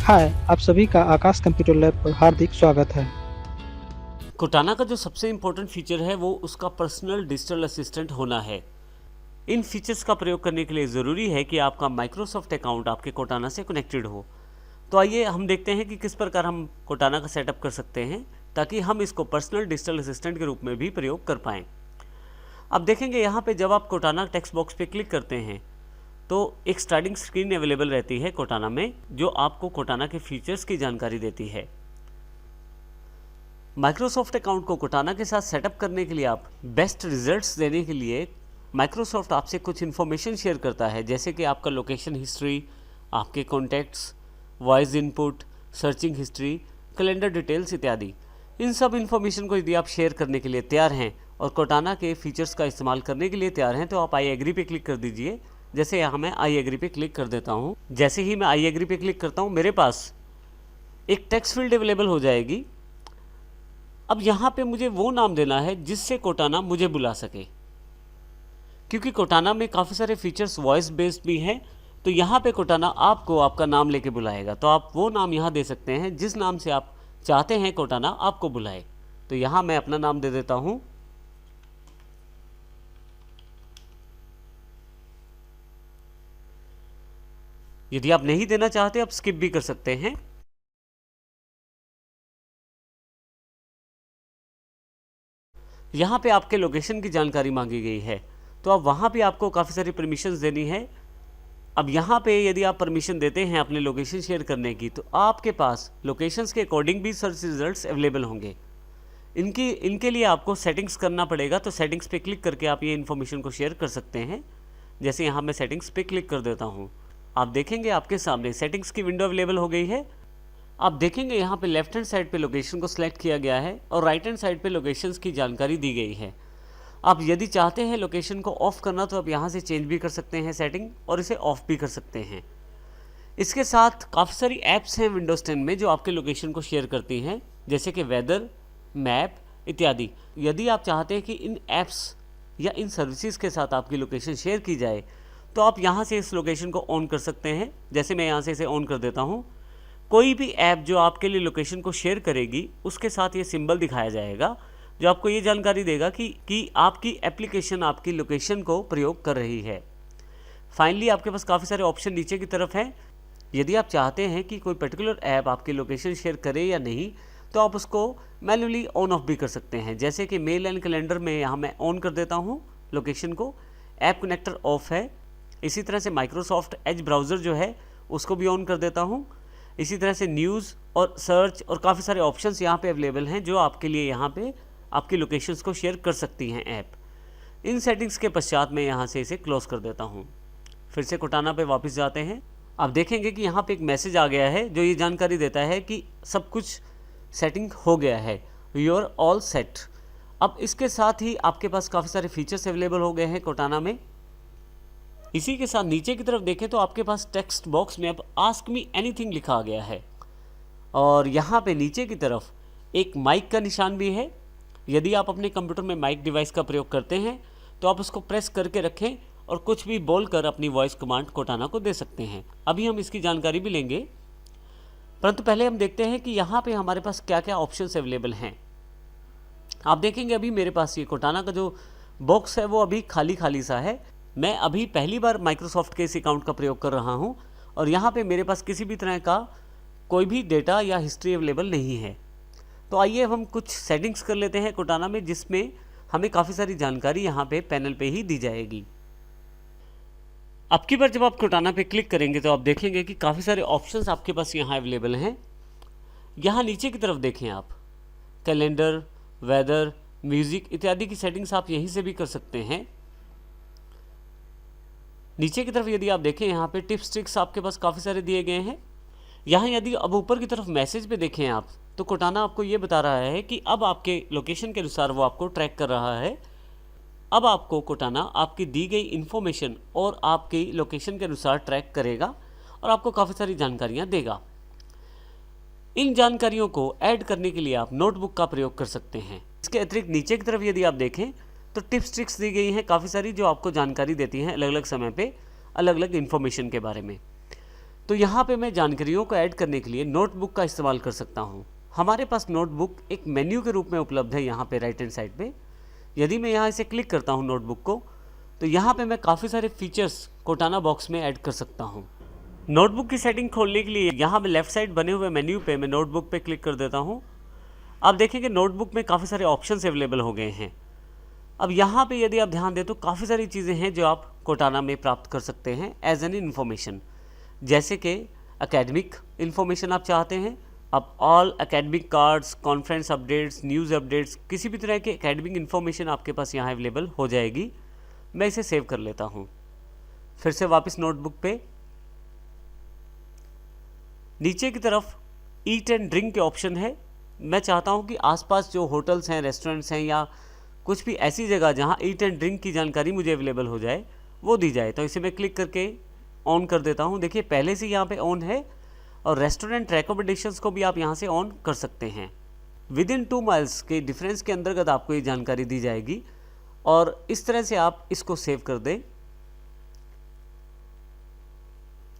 हाय, आप सभी का आकाश कंप्यूटर लैब पर हार्दिक स्वागत है। कोटाना का जो सबसे इम्पोर्टेंट फीचर है वो उसका पर्सनल डिजिटल असिस्टेंट होना है। इन फीचर्स का प्रयोग करने के लिए ज़रूरी है कि आपका माइक्रोसॉफ्ट अकाउंट आपके कोटाना से कनेक्टेड हो। तो आइए हम देखते हैं कि किस प्रकार हम कोटाना का सेटअप कर सकते हैं ताकि हम इसको पर्सनल डिजिटल असिस्टेंट के रूप में भी प्रयोग कर पाएँ। अब देखेंगे यहाँ पे जब आप कोटाना टेक्स्ट बॉक्स पे क्लिक करते हैं तो एक स्टार्टिंग स्क्रीन अवेलेबल रहती है कोटाना में, जो आपको कोटाना के फीचर्स की जानकारी देती है। माइक्रोसॉफ्ट अकाउंट को कोटाना के साथ सेटअप करने के लिए आप बेस्ट रिजल्ट्स देने के लिए माइक्रोसॉफ्ट आपसे कुछ इन्फॉर्मेशन शेयर करता है, जैसे कि आपका लोकेशन हिस्ट्री, आपके contacts, voice input, searching history, calendar details इत्यादि। इन सब इन्फॉर्मेशन को यदि आप शेयर करने के लिए तैयार हैं और कोटाना के फीचर्स का इस्तेमाल करने के लिए तैयार हैं तो आप आई एग्री पे क्लिक कर दीजिए। जैसे यहाँ मैं आई एग्री पे क्लिक कर देता हूँ। जैसे ही मैं आई एग्री पे क्लिक करता हूँ मेरे पास एक टेक्स्ट फील्ड अवेलेबल हो जाएगी। अब यहाँ पे मुझे वो नाम देना है जिससे कोटाना मुझे बुला सके, क्योंकि कोटाना में काफ़ी सारे फीचर्स वॉइस बेस्ड भी हैं। तो यहाँ पे कोटाना आपको आपका नाम लेके बुलाएगा, तो आप वो नाम यहाँ दे सकते हैं जिस नाम से आप चाहते हैं कोटाना आपको बुलाए। तो यहाँ मैं अपना नाम दे देता हूँ। यदि आप नहीं देना चाहते आप स्किप भी कर सकते हैं। यहाँ पे आपके लोकेशन की जानकारी मांगी गई है, तो अब वहाँ पे आपको काफ़ी सारी परमिशंस देनी है। अब यहाँ पे यदि आप परमिशन देते हैं अपने लोकेशन शेयर करने की, तो आपके पास लोकेशंस के अकॉर्डिंग भी सर्च रिजल्ट्स अवेलेबल होंगे। इनके लिए आपको सेटिंग्स करना पड़ेगा, तो सेटिंग्स पे क्लिक करके आप ये इन्फॉर्मेशन को शेयर कर सकते हैं। जैसे यहाँ मैं सेटिंग्स पे क्लिक कर देता हूँ, आप देखेंगे आपके सामने सेटिंग्स की विंडो अवेलेबल हो गई है। आप देखेंगे यहाँ पे लेफ्ट हैंड साइड पे लोकेशन को सिलेक्ट किया गया है और राइट हैंड साइड पे लोकेशंस की जानकारी दी गई है। आप यदि चाहते हैं लोकेशन को ऑफ करना तो आप यहाँ से चेंज भी कर सकते हैं सेटिंग, और इसे ऑफ भी कर सकते हैं। इसके साथ काफ़ी सारी ऐप्स हैं विंडोज़ 10 में जो आपके लोकेशन को शेयर करती हैं, जैसे कि वेदर, मैप इत्यादि। यदि आप चाहते हैं कि इन ऐप्स या इन सर्विसेज के साथ आपकी लोकेशन शेयर की जाए तो आप यहाँ से इस लोकेशन को ऑन कर सकते हैं। जैसे मैं यहाँ से इसे ऑन कर देता हूँ। कोई भी ऐप जो आपके लिए लोकेशन को शेयर करेगी उसके साथ ये सिंबल दिखाया जाएगा जो आपको ये जानकारी देगा कि आपकी एप्लीकेशन आपकी लोकेशन को प्रयोग कर रही है। फाइनली आपके पास काफ़ी सारे ऑप्शन नीचे की तरफ हैं। यदि आप चाहते हैं कि कोई पर्टिकुलर ऐप आपकी लोकेशन शेयर करे या नहीं तो आप उसको मैन्युअली ऑन ऑफ भी कर सकते हैं। जैसे कि मेल एंड कैलेंडर में यहाँ मैं ऑन कर देता हूँ लोकेशन को, ऐप कनेक्टर ऑफ है। इसी तरह से माइक्रोसॉफ्ट एज ब्राउज़र जो है उसको भी ऑन कर देता हूँ। इसी तरह से न्यूज़ और सर्च और काफ़ी सारे ऑप्शंस यहाँ पे अवेलेबल हैं जो आपके लिए यहाँ पे आपकी लोकेशंस को शेयर कर सकती हैं ऐप। इन सेटिंग्स के पश्चात मैं यहाँ से इसे क्लोज कर देता हूँ। फिर से कोटाना पे वापस जाते हैं। आप देखेंगे कि यहाँ पे एक मैसेज आ गया है जो ये जानकारी देता है कि सब कुछ सेटिंग हो गया है, यू आर ऑल सेट। अब इसके साथ ही आपके पास काफ़ी सारे फीचर्स अवेलेबल हो गए हैं कोटाना में। इसी के साथ नीचे की तरफ देखें तो आपके पास टेक्स्ट बॉक्स में अब आस्क मी एनीथिंग लिखा गया है, और यहाँ पे नीचे की तरफ एक माइक का निशान भी है। यदि आप अपने कंप्यूटर में माइक डिवाइस का प्रयोग करते हैं तो आप उसको प्रेस करके रखें और कुछ भी बोलकर अपनी वॉइस कमांड कोटाना को दे सकते हैं। अभी हम इसकी जानकारी भी लेंगे, परंतु पहले हम देखते हैं कि यहाँ पे हमारे पास क्या क्या ऑप्शंस अवेलेबल हैं। आप देखेंगे अभी मेरे पास ये कोटाना का जो बॉक्स है वो अभी खाली खाली सा है। मैं अभी पहली बार माइक्रोसॉफ्ट के इस अकाउंट का प्रयोग कर रहा हूं और यहाँ पे मेरे पास किसी भी तरह का कोई भी डेटा या हिस्ट्री अवेलेबल नहीं है। तो आइए हम कुछ सेटिंग्स कर लेते हैं कोटाना में, जिसमें हमें काफ़ी सारी जानकारी यहाँ पे पैनल पे ही दी जाएगी। अब की बार जब आप कोटाना पे क्लिक करेंगे तो आप देखेंगे कि काफ़ी सारे ऑप्शंस आपके पास यहाँ अवेलेबल हैं। यहाँ नीचे की तरफ देखें आप, कैलेंडर, वेदर, म्यूज़िक इत्यादि की सेटिंग्स आप यहीं से भी कर सकते हैं। नीचे की तरफ यदि आप देखें यहाँ पे टिप्स ट्रिक्स आपके पास काफ़ी सारे दिए गए हैं। यहाँ यदि अब ऊपर की तरफ मैसेज पे देखें आप तो कोटाना आपको ये बता रहा है कि अब आपके लोकेशन के अनुसार वो आपको ट्रैक कर रहा है। अब आपको कोटाना आपकी दी गई इन्फॉर्मेशन और आपकी लोकेशन के अनुसार ट्रैक करेगा और आपको काफ़ी सारी जानकारियाँ देगा। इन जानकारियों को ऐड करने के लिए आप नोटबुक का प्रयोग कर सकते हैं। इसके अतिरिक्त नीचे की तरफ यदि आप देखें तो टिप्स ट्रिक्स दी गई हैं काफ़ी सारी जो आपको जानकारी देती हैं अलग अलग समय पे अलग अलग इन्फॉर्मेशन के बारे में। तो यहाँ पे मैं जानकारियों को ऐड करने के लिए नोटबुक का इस्तेमाल कर सकता हूँ। हमारे पास नोटबुक एक मेन्यू के रूप में उपलब्ध है यहाँ पे राइट हैंड साइड पे। यदि मैं यहाँ इसे क्लिक करता हूँ नोटबुक को, तो यहाँ पे मैं काफ़ी सारे फीचर्स कोटाना बॉक्स में ऐड कर सकता हूँ। नोटबुक की सेटिंग खोलने के लिए यहाँ पे लेफ्ट साइड बने हुए मेन्यू पे मैं नोटबुक पे क्लिक कर देता हूँ। आप देखेंगे नोटबुक में काफ़ी सारे ऑप्शंस अवेलेबल हो गए हैं। अब यहाँ पे यदि आप ध्यान दें तो काफ़ी सारी चीज़ें हैं जो आप कोटाना में प्राप्त कर सकते हैं एज एन इन्फॉर्मेशन। जैसे कि एकेडमिक इन्फॉर्मेशन आप चाहते हैं, आप all academic cards, conference updates, news updates, किसी भी तरह के एकेडमिक इन्फॉर्मेशन आपके पास यहाँ अवेलेबल हो जाएगी। मैं इसे सेव कर लेता हूँ। फिर से वापस नोटबुक पे नीचे की तरफ ईट एंड ड्रिंक के ऑप्शन है। मैं चाहता हूँ कि आसपास जो होटल्स हैं, रेस्टोरेंट्स हैं या कुछ भी ऐसी जगह जहाँ ईट एंड ड्रिंक की जानकारी मुझे अवेलेबल हो जाए वो दी जाए। तो इसे मैं क्लिक करके ऑन कर देता हूँ। देखिए पहले से यहाँ पे ऑन है और रेस्टोरेंट रिकमेंडेशंस को भी आप यहाँ से ऑन कर सकते हैं। विद इन 2 माइल्स के डिफरेंस के अंतर्गत आपको ये जानकारी दी जाएगी और इस तरह से आप इसको सेव कर दें।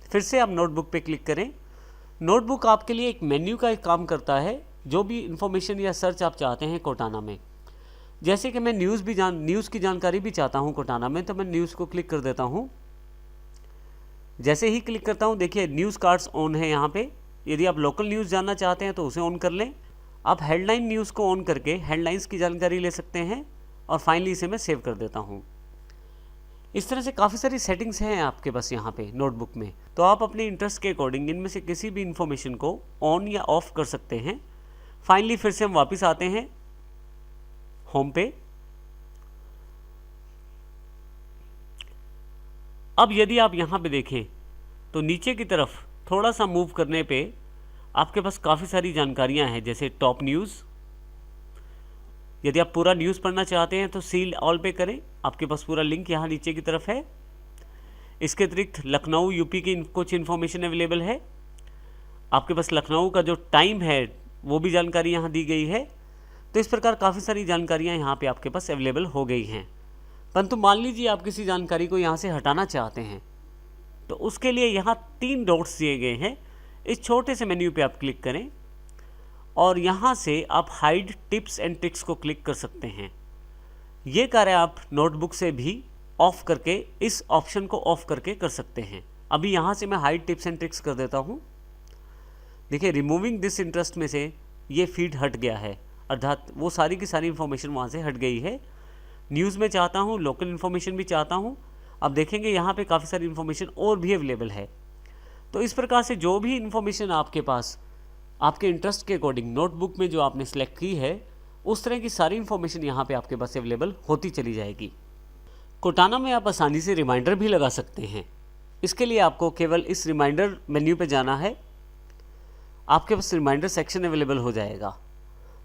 फिर से आप नोटबुक पे क्लिक करें। नोटबुक आपके लिए एक मेन्यू का एक काम करता है। जो भी इंफॉर्मेशन या सर्च आप चाहते हैं कोटाना में, जैसे कि मैं न्यूज़ की जानकारी भी चाहता हूं कोटाना में, तो मैं न्यूज़ को क्लिक कर देता हूं। जैसे ही क्लिक करता हूं देखिए न्यूज़ कार्ड्स ऑन है यहाँ पे। यदि आप लोकल न्यूज़ जानना चाहते हैं तो उसे ऑन कर लें। आप हेडलाइन न्यूज़ को ऑन करके हेडलाइंस की जानकारी ले सकते हैं और फाइनली इसे मैं सेव कर देता हूँ। इस तरह से काफ़ी सारी सेटिंग्स हैं आपके पास यहाँ पे नोटबुक में। तो आप अपने इंटरेस्ट के अकॉर्डिंग इनमें से किसी भी इंफॉर्मेशन को ऑन या ऑफ कर सकते हैं। फाइनली फिर से हम वापस आते हैं होम पे। अब यदि आप यहाँ पे देखें तो नीचे की तरफ थोड़ा सा मूव करने पे आपके पास काफ़ी सारी जानकारियाँ हैं, जैसे टॉप न्यूज़। यदि आप पूरा न्यूज़ पढ़ना चाहते हैं तो सील ऑल पे करें, आपके पास पूरा लिंक यहाँ नीचे की तरफ है। इसके अतिरिक्त लखनऊ यूपी की कुछ इन्फॉर्मेशन अवेलेबल है। आपके पास लखनऊ का जो टाइम है वो भी जानकारी यहाँ दी गई है। तो इस प्रकार काफ़ी सारी जानकारियाँ यहाँ पे आपके पास अवेलेबल हो गई हैं। परंतु मान लीजिए आप किसी जानकारी को यहाँ से हटाना चाहते हैं, तो उसके लिए यहाँ 3 डॉट्स दिए गए हैं। इस छोटे से मेन्यू पे आप क्लिक करें और यहाँ से आप हाइड टिप्स एंड ट्रिक्स को क्लिक कर सकते हैं। ये कार्य आप नोटबुक से भी ऑफ करके इस ऑप्शन को ऑफ करके कर सकते हैं। अभी यहाँ से मैं हाइड टिप्स एंड ट्रिक्स कर देता हूँ। देखिए रिमूविंग दिस इंटरेस्ट में से ये फीड हट गया है, अर्थात वो सारी की सारी इन्फॉर्मेशन वहाँ से हट गई है। न्यूज़ में चाहता हूँ, लोकल इन्फॉर्मेशन भी चाहता हूँ। अब देखेंगे यहाँ पे काफ़ी सारी इन्फॉर्मेशन और भी अवेलेबल है। तो इस प्रकार से जो भी इन्फॉर्मेशन आपके पास आपके इंटरेस्ट के अकॉर्डिंग नोटबुक में जो आपने सेलेक्ट की है, उस तरह की सारी इन्फॉर्मेशन यहाँ पे आपके पास अवेलेबल होती चली जाएगी। कोटाना में आप आसानी से रिमाइंडर भी लगा सकते हैं। इसके लिए आपको केवल इस रिमाइंडर मेन्यू पे जाना है। आपके पास रिमाइंडर सेक्शन अवेलेबल हो जाएगा।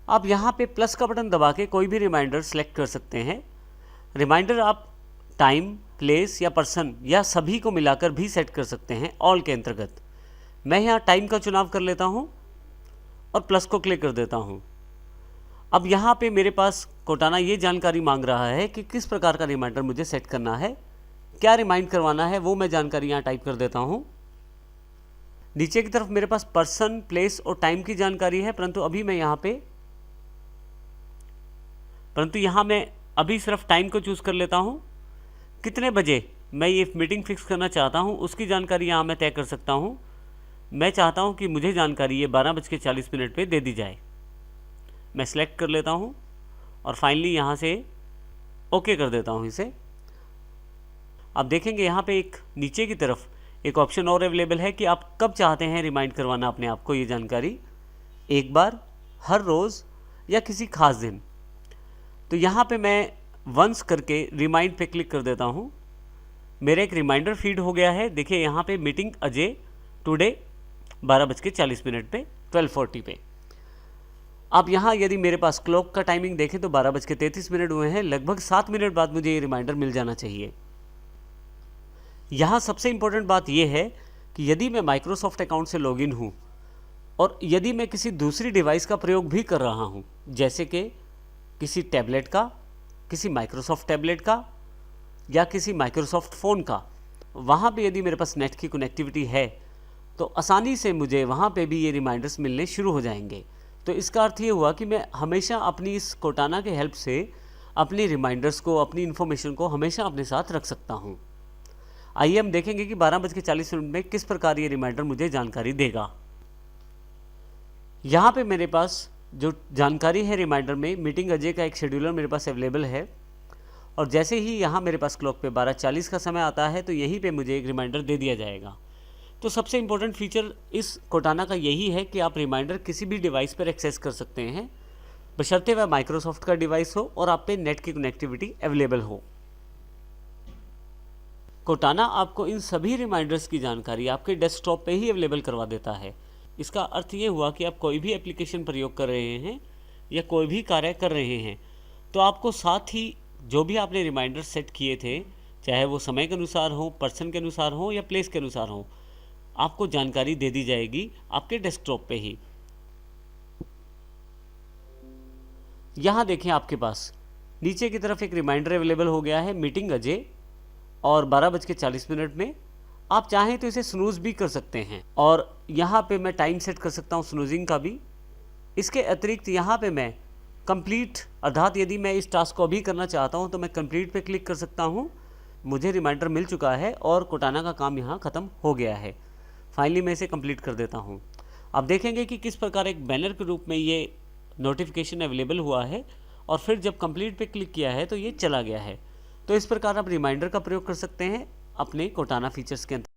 आप यहाँ पे प्लस का बटन दबा के कोई भी रिमाइंडर सेलेक्ट कर सकते हैं। रिमाइंडर आप टाइम, प्लेस या पर्सन या सभी को मिलाकर भी सेट कर सकते हैं ऑल के अंतर्गत। मैं यहाँ टाइम का चुनाव कर लेता हूँ और प्लस को क्लिक कर देता हूँ। अब यहाँ पे मेरे पास कोटाना ये जानकारी मांग रहा है कि किस प्रकार का रिमाइंडर मुझे सेट करना है, क्या रिमाइंड करवाना है, वो मैं जानकारी यहाँ टाइप कर देता हूँ। नीचे की तरफ मेरे पास पर्सन, प्लेस और टाइम की जानकारी है, परंतु यहाँ मैं अभी सिर्फ टाइम को चूज़ कर लेता हूँ। कितने बजे मैं ये मीटिंग फिक्स करना चाहता हूँ उसकी जानकारी यहाँ मैं तय कर सकता हूँ। मैं चाहता हूँ कि मुझे जानकारी ये 12:40 पे दे दी जाए। मैं सिलेक्ट कर लेता हूँ और फाइनली यहाँ से ओके कर देता हूँ इसे। अब देखेंगे यहाँ पे एक नीचे की तरफ एक ऑप्शन और अवेलेबल है कि आप कब चाहते हैं रिमाइंड करवाना अपने आप को ये जानकारी, एक बार, हर रोज़ या किसी खास दिन। तो यहाँ पे मैं वंस करके रिमाइंड पे क्लिक कर देता हूँ। मेरा एक रिमाइंडर फीड हो गया है। देखिए यहाँ पे मीटिंग अजय टुडे 12:40 पे 12:40 पे। अब यहाँ यदि मेरे पास क्लॉक का टाइमिंग देखें तो 12:33 हुए हैं। लगभग 7 मिनट बाद मुझे ये रिमाइंडर मिल जाना चाहिए। यहाँ सबसे इम्पोर्टेंट बात यह है कि यदि मैं माइक्रोसॉफ्ट अकाउंट से लॉगिन हूँ और यदि मैं किसी दूसरी डिवाइस का प्रयोग भी कर रहा हूँ, जैसे कि किसी टैबलेट का, किसी माइक्रोसॉफ्ट टैबलेट का या किसी माइक्रोसॉफ्ट फ़ोन का, वहाँ पे यदि मेरे पास नेट की कनेक्टिविटी है तो आसानी से मुझे वहाँ पे भी ये रिमाइंडर्स मिलने शुरू हो जाएंगे। तो इसका अर्थ ये हुआ कि मैं हमेशा अपनी इस कोटाना के हेल्प से अपनी रिमाइंडर्स को, अपनी इन्फॉर्मेशन को हमेशा अपने साथ रख सकता हूँ। आइए हम देखेंगे कि 12:40 में किस प्रकार ये रिमाइंडर मुझे जानकारी देगा। यहाँ पे मेरे पास जो जानकारी है रिमाइंडर में, मीटिंग अजय का एक शेड्यूलर मेरे पास अवेलेबल है, और जैसे ही यहाँ मेरे पास क्लॉक पे 12:40 का समय आता है तो यहीं पे मुझे एक रिमाइंडर दे दिया जाएगा। तो सबसे इम्पोर्टेंट फीचर इस कोटाना का यही है कि आप रिमाइंडर किसी भी डिवाइस पर एक्सेस कर सकते हैं, बशर्ते वह माइक्रोसॉफ्ट का डिवाइस हो और आप पे नेट की कनेक्टिविटी अवेलेबल हो। कोटाना आपको इन सभी रिमाइंडर्स की जानकारी आपके डेस्कटॉप पे ही अवेलेबल करवा देता है। इसका अर्थ ये हुआ कि आप कोई भी एप्लीकेशन प्रयोग कर रहे हैं या कोई भी कार्य कर रहे हैं तो आपको साथ ही जो भी आपने रिमाइंडर सेट किए थे, चाहे वो समय के अनुसार हो, पर्सन के अनुसार हो या प्लेस के अनुसार हो, आपको जानकारी दे दी जाएगी आपके डेस्कटॉप पे ही। यहाँ देखें, आपके पास नीचे की तरफ एक रिमाइंडर अवेलेबल हो गया है, मीटिंग अजय, और 12:40 में। आप चाहें तो इसे स्नूज भी कर सकते हैं, और यहाँ पे मैं टाइम सेट कर सकता हूँ स्नूजिंग का भी। इसके अतिरिक्त यहाँ पे मैं कंप्लीट, अर्थात यदि मैं इस टास्क को भी करना चाहता हूँ तो मैं कंप्लीट पे क्लिक कर सकता हूँ। मुझे रिमाइंडर मिल चुका है और कोटाना का काम यहाँ ख़त्म हो गया है। फाइनली मैं इसे कंप्लीट कर देता हूँ। आप देखेंगे कि किस प्रकार एक बैनर के रूप में ये नोटिफिकेशन अवेलेबल हुआ है, और फिर जब कंप्लीट पे क्लिक किया है तो ये चला गया है। तो इस प्रकार आप रिमाइंडर का प्रयोग कर सकते हैं अपने कोटाना फीचर्स के अंदर।